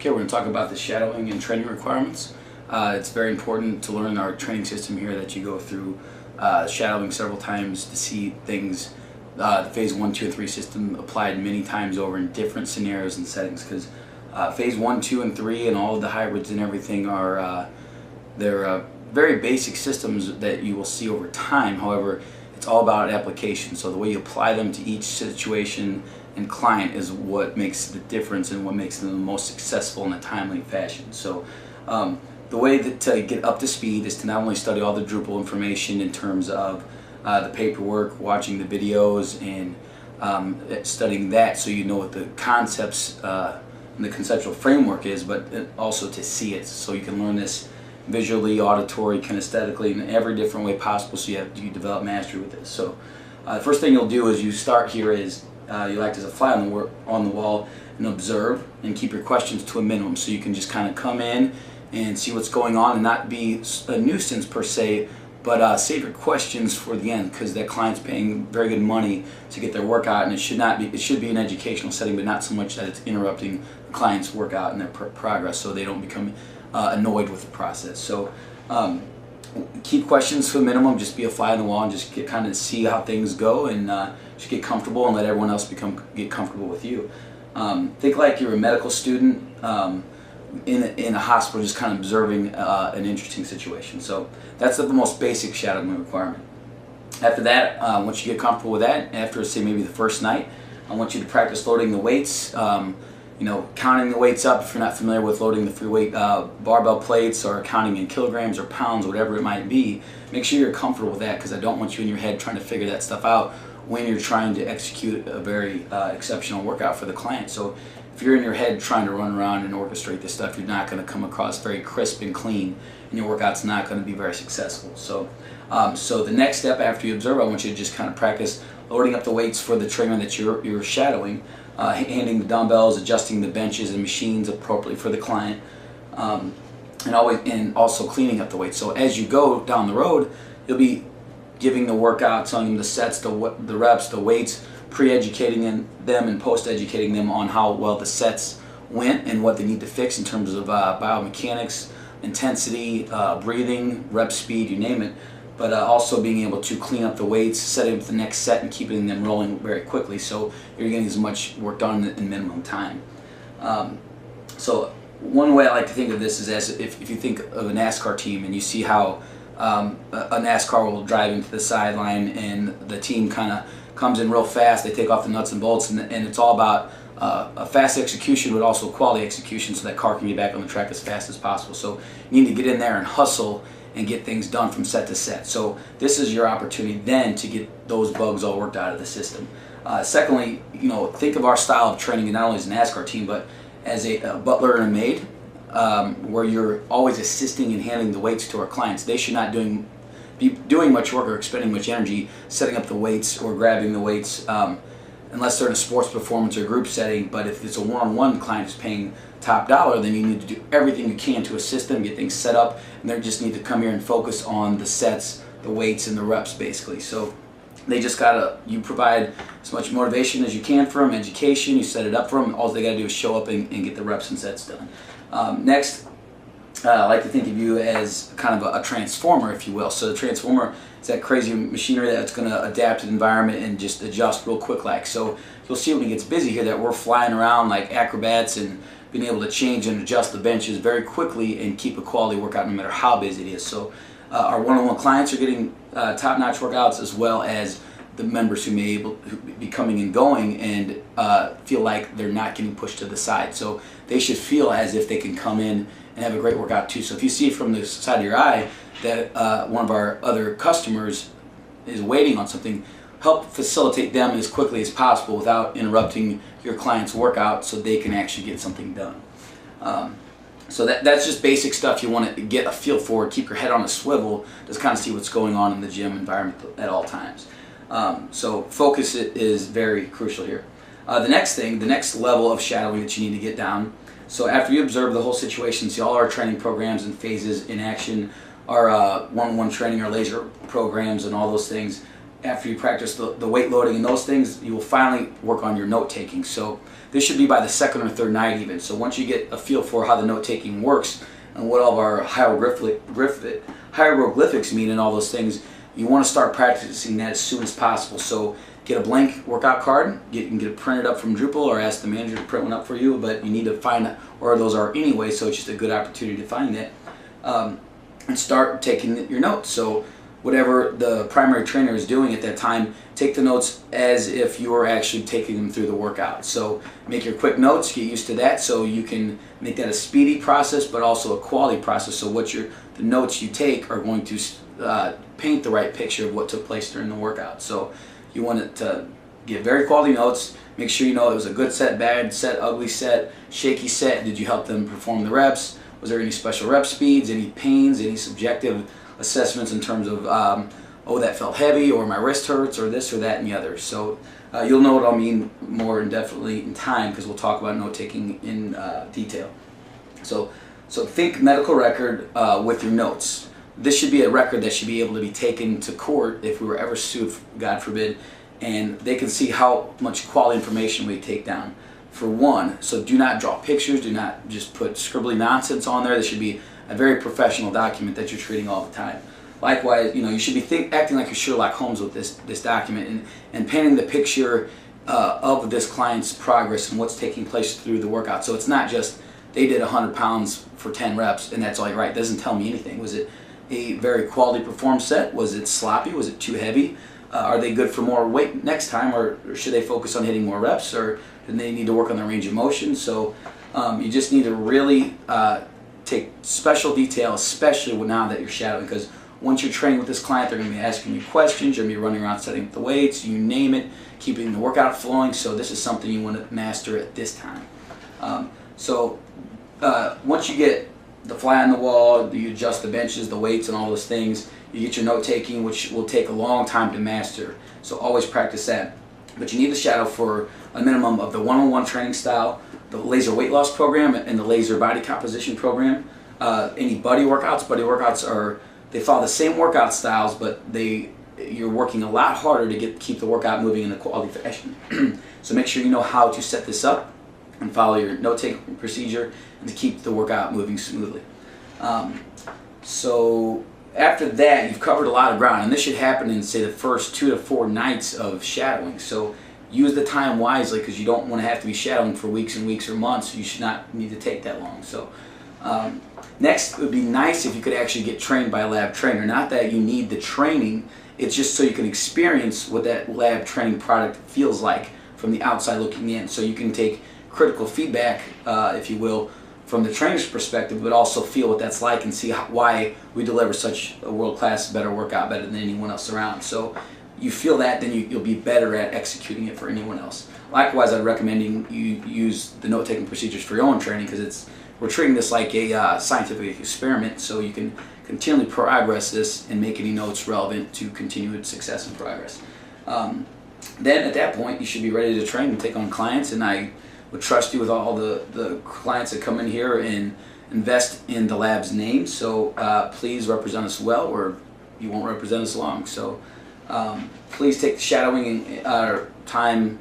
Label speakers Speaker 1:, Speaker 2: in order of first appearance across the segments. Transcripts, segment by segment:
Speaker 1: Okay, we're going to talk about the shadowing and training requirements. It's very important to learn our training system here that you go through shadowing several times to see things, the phase 1, 2, and 3 system applied many times over in different scenarios and settings, because phase 1, 2, and 3 and all of the hybrids and everything are they're very basic systems that you will see over time. However, it's all about application. So the way you apply them to each situation and client is what makes the difference and what makes them the most successful in a timely fashion. So the way that to get up to speed is to not only study all the Drupal information in terms of the paperwork, watching the videos, and studying that so you know what the concepts and the conceptual framework is, but also to see it so you can learn this visually, auditory, kinesthetically, in every different way possible, so you develop mastery with this. So the first thing you'll do is you start here is you'll act as a fly on the wall and observe and keep your questions to a minimum, so you can just kind of come in and see what's going on and not be a nuisance per se, but save your questions for the end, because that client's paying very good money to get their workout, and it should be an educational setting, but not so much that it's interrupting the client's workout and their progress, so they don't become annoyed with the process. So keep questions to a minimum, just be a fly on the wall and just kind of see how things go, and just get comfortable and let everyone else get comfortable with you. Think like you're a medical student in a hospital, just kind of observing an interesting situation. So that's the most basic shadowing requirement. After that, once you get comfortable with that, after say maybe the first night, I want you to practice loading the weights. Counting the weights up if you're not familiar with loading the free weight barbell plates, or counting in kilograms or pounds, whatever it might be. Make sure you're comfortable with that, because I don't want you in your head trying to figure that stuff out when you're trying to execute a very exceptional workout for the client. So if you're in your head trying to run around and orchestrate this stuff, you're not going to come across very crisp and clean, and your workout's not going to be very successful. So so the next step after you observe, I want you to just kind of practice loading up the weights for the trainer that you're shadowing, handing the dumbbells, adjusting the benches and machines appropriately for the client, and also cleaning up the weights. So as you go down the road, you'll be giving the workout, telling them the sets, the reps, the weights, pre-educating them and post-educating them on how well the sets went and what they need to fix in terms of biomechanics, intensity, breathing, rep speed, you name it. But also being able to clean up the weights, setting up the next set, and keeping them rolling very quickly, so you're getting as much work done in minimum time. So one way I like to think of this is as if you think of a NASCAR team, and you see how a NASCAR will drive into the sideline, and the team kind of comes in real fast. They take off the nuts and bolts, and it's all about a fast execution, but also quality execution, so that car can get back on the track as fast as possible. So you need to get in there and hustle and get things done from set to set. So this is your opportunity then to get those bugs all worked out of the system. Secondly, think of our style of training, not only as a NASCAR team, but as a butler and a maid, where you're always assisting and handling the weights to our clients. They should not be doing much work or expending much energy setting up the weights or grabbing the weights, unless they're in a sports performance or group setting. But if it's a one-on-one client who's paying top dollar, then you need to do everything you can to assist them, get things set up, and they just need to come here and focus on the sets, the weights, and the reps, basically. So they just you provide as much motivation as you can for them, education, you set it up for them. All they got to do is show up and get the reps and sets done. Next, I like to think of you as kind of a transformer, if you will. So the transformer is that crazy machinery that's going to adapt to the environment and just adjust real quick. So you'll see when it gets busy here that we're flying around like acrobats and being able to change and adjust the benches very quickly and keep a quality workout no matter how busy it is. So our one-on-one clients are getting top-notch workouts, as well as the members who may be coming and going and feel like they're not getting pushed to the side. So they should feel as if they can come in and have a great workout too. So if you see from the side of your eye that one of our other customers is waiting on something, help facilitate them as quickly as possible without interrupting your client's workout, so they can actually get something done. So that's just basic stuff you want to get a feel for. Keep your head on a swivel, just kind of see what's going on in the gym environment at all times. So focus is very crucial here. The next level of shadowing that you need to get down. So after you observe the whole situation, see all our training programs and phases in action, our one-on-one training, our laser programs, and all those things, after you practice the weight loading and those things, you will finally work on your note taking. So this should be by the second or third night even. So once you get a feel for how the note taking works and what all of our hieroglyphics mean and all those things, you want to start practicing that as soon as possible. So get a blank workout card. You can get it printed up from Drupal or ask the manager to print one up for you, but you need to find where those are anyway, so it's just a good opportunity to find that. And start taking your notes. So whatever the primary trainer is doing at that time, take the notes as if you were actually taking them through the workout. So make your quick notes, get used to that, so you can make that a speedy process but also a quality process. So the notes you take are going to paint the right picture of what took place during the workout. So you want it to get very quality notes. Make sure you know it was a good set, bad set, ugly set, shaky set. Did you help them perform the reps? Was there any special rep speeds, any pains, any subjective assessments in terms of, oh, that felt heavy, or my wrist hurts, or this or that and the other. So you'll know what I'll mean more indefinitely in time, because we'll talk about note taking in detail. So think medical record with your notes. This should be a record that should be able to be taken to court if we were ever sued, God forbid, and they can see how much quality information we take down. For one, so do not draw pictures, do not just put scribbly nonsense on there. This should be a very professional document that you're treating all the time. Likewise, you should be acting like you're Sherlock Holmes with this document and painting the picture of this client's progress and what's taking place through the workout. So it's not just they did 100 pounds for 10 reps and that's all you're right. It doesn't tell me anything. Was it a very quality performed set? Was it sloppy? Was it too heavy? Are they good for more weight next time, or should they focus on hitting more reps, or do they need to work on their range of motion? So you just need to really take special detail, especially now that you're shadowing, because once you're training with this client, they're going to be asking you questions, you're going to be running around setting up the weights, you name it, keeping the workout flowing. So this is something you want to master at this time. Once you get the fly on the wall, you adjust the benches, the weights, and all those things, you get your note taking, which will take a long time to master. So always practice that. But you need to shadow for a minimum of the one-on-one training style, the laser weight loss program, and the laser body composition program. Any buddy workouts they follow the same workout styles, but you're working a lot harder to keep the workout moving in a quality fashion. So make sure you know how to set this up and follow your note-taking procedure and to keep the workout moving smoothly. So after that, you've covered a lot of ground, and this should happen in, say, the first 2 to 4 nights of shadowing. So use the time wisely, because you don't want to have to be shadowing for weeks and weeks or months. You should not need to take that long. So next, it would be nice if you could actually get trained by a lab trainer. Not that you need the training, it's just so you can experience what that lab training product feels like from the outside looking in. So you can take critical feedback, if you will, from the trainer's perspective, but also feel what that's like and see why we deliver such a world-class, better workout, better than anyone else around. So you feel that, then you'll be better at executing it for anyone else. Likewise, I'd recommend you use the note-taking procedures for your own training, because we're treating this like a scientific experiment, so you can continually progress this and make any notes relevant to continued success and progress. Then at that point, you should be ready to train and take on clients, and I would trust you with all the clients that come in here and invest in the lab's name. So please represent us well, or you won't represent us long. So please take the shadowing time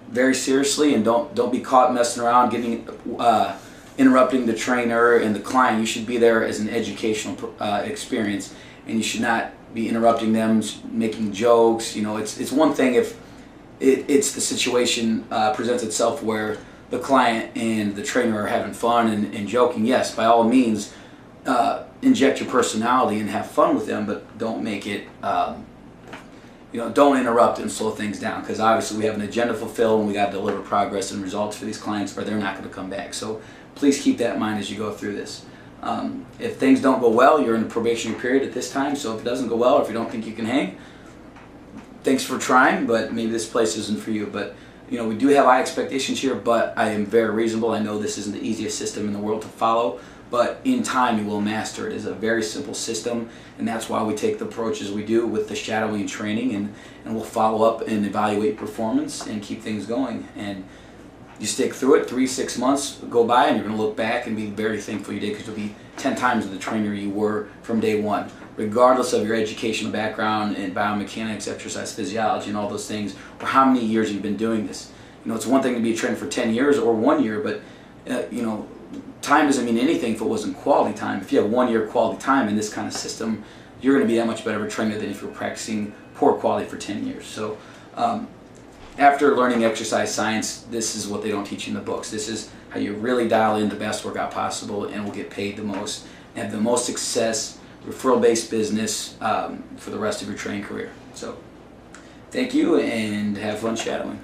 Speaker 1: very seriously, and don't be caught messing around, interrupting the trainer and the client. You should be there as an educational experience, and you should not be interrupting them, making jokes. It's one thing if it's the situation presents itself where the client and the trainer are having fun and joking. Yes, by all means, inject your personality and have fun with them, but don't make it, don't interrupt and slow things down, because obviously we have an agenda to fulfill and we got to deliver progress and results for these clients, or they're not going to come back. So please keep that in mind as you go through this. If things don't go well, you're in a probationary period at this time, so if it doesn't go well, or if you don't think you can hang, thanks for trying, but maybe this place isn't for you. But we do have high expectations here, but I am very reasonable. I know this isn't the easiest system in the world to follow, but in time you will master it. It's a very simple system, and that's why we take the approaches we do with the shadowing and training, and we'll follow up and evaluate performance and keep things going. And you stick through it, 3-6 months go by, and you're going to look back and be very thankful you did, because you'll be 10 times the trainer you were from day one, regardless of your educational background in biomechanics, exercise physiology, and all those things, or how many years you've been doing this. You know, it's one thing to be a trainer for 10 years or 1 year, but you know, time doesn't mean anything if it wasn't quality time. If you have 1 year quality time in this kind of system, you're going to be that much better of a trainer than if you're practicing poor quality for 10 years. So after learning exercise science, this is what they don't teach you in the books. This is how you really dial in the best workout possible and will get paid the most and have the most success, referral-based business for the rest of your training career. So thank you, and have fun shadowing.